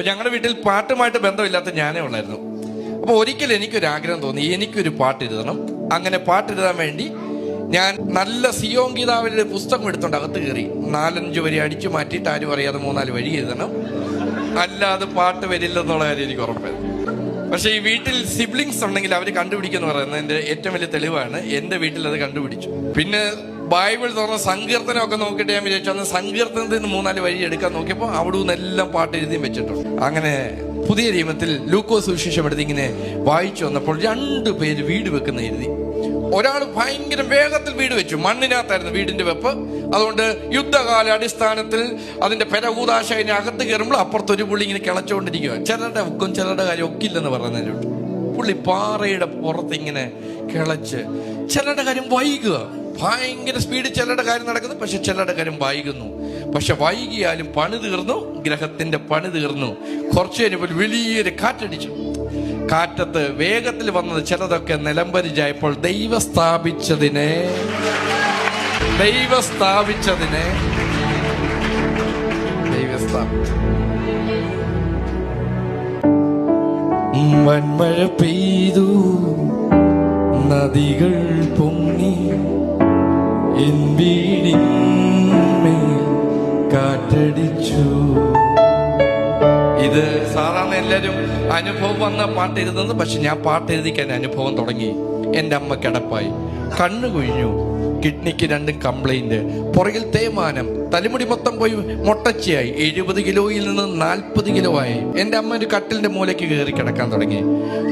അപ്പൊ ഞങ്ങളുടെ വീട്ടിൽ പാട്ടുമായിട്ട് ബന്ധമില്ലാത്ത ഞാനേ ഉള്ളായിരുന്നു. അപ്പൊ ഒരിക്കലും എനിക്കൊരാഗ്രഹം തോന്നി, എനിക്കൊരു പാട്ട് എഴുതണം. അങ്ങനെ പാട്ടെഴുതാൻ വേണ്ടി ഞാൻ നല്ല സിയോൻ ഗീതാവിന്റെ പുസ്തകം എടുത്തോണ്ട് അകത്ത് കയറി 4-5 വരി അടിച്ചു മാറ്റിയിട്ട് ആരും അറിയാതെ 3-4 വരി എഴുതണം, അല്ലാതെ പാട്ട് വരില്ലെന്നുള്ള കാര്യം എനിക്ക് ഉറപ്പായിരുന്നു. പക്ഷെ ഈ വീട്ടിൽ സിബ്ലിങ്സ് ഉണ്ടെങ്കിൽ അവർ കണ്ടുപിടിക്കുന്ന പറയുന്നത് ഏറ്റവും വലിയ തെളിവാണ്. എന്റെ വീട്ടിൽ അത് കണ്ടുപിടിച്ചു. പിന്നെ ബൈബിൾ തുറന്ന സങ്കീർത്തനമൊക്കെ നോക്കിയിട്ട് ഞാൻ വിചാരിച്ചു, അന്ന് സങ്കീർത്തനത്തിൽ നിന്ന് 3-4 വരി എടുക്കാൻ നോക്കിയപ്പോൾ അവിടെ നിന്ന് എല്ലാം പാട്ട് എഴുതിയും വെച്ചിട്ടുണ്ട്. അങ്ങനെ പുതിയ നിയമത്തിൽ ലൂക്കോസ് സുവിശേഷം എടുത്ത് ഇങ്ങനെ വായിച്ചു വന്നപ്പോൾ 2 പേര് വീട് വെക്കുന്ന എഴുതി. ഒരാൾ ഭയങ്കര വേഗത്തിൽ വീട് വെച്ചു, മണ്ണിനകത്തായിരുന്നു വീടിന്റെ വെപ്പ്. അതുകൊണ്ട് യുദ്ധകാല അടിസ്ഥാനത്തിൽ അതിന്റെ പെരകൂതാശ അതിനെ അകത്ത് കയറുമ്പോൾ അപ്പുറത്തൊരു പുള്ളി ഇങ്ങനെ കിളച്ചുകൊണ്ടിരിക്കുക. ചിലരുടെ ഒക്കും ചിലരുടെ കാര്യം ഒക്കില്ലെന്ന് പറഞ്ഞതിലോട്ട് പുള്ളി പാറയുടെ പുറത്ത് ഇങ്ങനെ കിളച്ച്, ചിലരുടെ കാര്യം വൈകുക, ഭയങ്കര സ്പീഡ് ചിലരുടെ കാര്യം നടക്കുന്നു, പക്ഷെ ചിലരുടെ കാര്യം വൈകുന്നു. പക്ഷെ വൈകിയാലും പണി തീർന്നു, ഗ്രഹത്തിന്റെ പണി തീർന്നു. കുറച്ചു കഴിഞ്ഞപ്പോൾ വലിയൊരു കാറ്റടിച്ചു. കാറ്റത്ത് വേഗത്തിൽ വന്നത് ചിലതൊക്കെ നിലംപരിചായപ്പോൾ ദൈവം സ്ഥാപിച്ചതിനെ വൻമഴ പെയ്തു, നദികൾ പൊങ്ങി, എൻ വീടിന്മേൽ കാറ്റടിച്ചു. ഇത് സാധാരണ എല്ലാവരും അനുഭവം വന്ന പാട്ട് എഴുതുന്നത്. പക്ഷെ ഞാൻ പാട്ട് എഴുതിക്കാൻ അനുഭവം തുടങ്ങി. എൻ്റെ അമ്മ കിടപ്പായി, കണ്ണു കുഴിഞ്ഞു, കിഡ്നിക്ക് 2 കംപ്ലൈന്റ്, പുറകിൽ തേയ്മാനം, തലമുടി മൊത്തം പോയി മൊട്ടച്ചയായി, 70 കിലോയിൽ നിന്ന് 40 കിലോ ആയി. എൻ്റെ അമ്മ ഒരു കട്ടിലിന്റെ മൂലയ്ക്ക് കയറി കിടക്കാൻ തുടങ്ങി.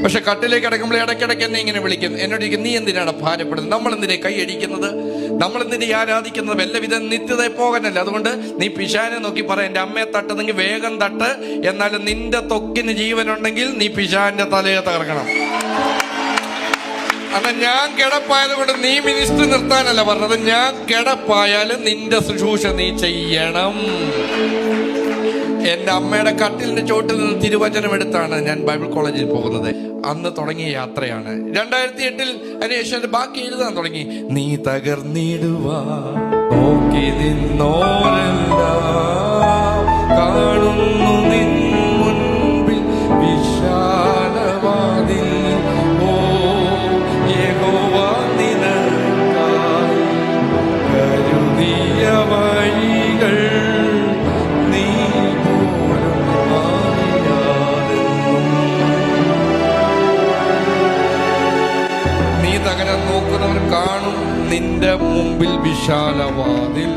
പക്ഷെ കട്ടിലേക്ക് കിടക്കുമ്പോൾ ഇടയ്ക്കിടയ്ക്ക് എന്നെ ഇങ്ങനെ വിളിക്കും. എന്നോട് ചോദിക്കും, നീ എന്തിനാണ് ഭാരപ്പെടുന്നത്? നമ്മളെന്തിനെ കൈ അടിക്കുന്നത്? നമ്മളെന്തിനെ ആരാധിക്കുന്നത്? വല്ലവിധ നിത്യതയെ പോകാനല്ല. അതുകൊണ്ട് നീ പിശാനെ നോക്കി പറ, എൻ്റെ അമ്മയെ തട്ടുന്നെങ്കിൽ വേഗം തട്ട്, എന്നാലും നിന്റെ ത്വക്കിന് ജീവനുണ്ടെങ്കിൽ നീ പിശാന്റെ തലയെ തകർക്കണം. അല്ല, ഞാൻ കിടപ്പായത് കൊണ്ട് നീ മിനിസ്റ്റർ നിർത്താനല്ല പറഞ്ഞത്. ഞാൻ കിടപ്പായാലും നിന്റെ ശുശ്രൂഷ നീ ചെയ്യണം. എന്റെ അമ്മയുടെ കട്ടിലിന്റെ ചോട്ടിൽ നിന്ന് തിരുവചനം എടുത്താണ് ഞാൻ ബൈബിൾ കോളേജിൽ പോകുന്നത്. അന്ന് തുടങ്ങിയ യാത്രയാണ്. 2008 അതിനുശേഷം ബാക്കി എഴുതാൻ തുടങ്ങി. നീ തകർന്നിടുവാ നോക്കി നിന്നോരെല്ലാം കാണുന്നു നിൻ മുൻപിൽ വിശാലവാതിൽ. വഴികൾ നീ പോലും നീ തകരാൻ നോക്കുന്നവർ കാണും നിന്റെ മുമ്പിൽ വിശാലവാതിൽ.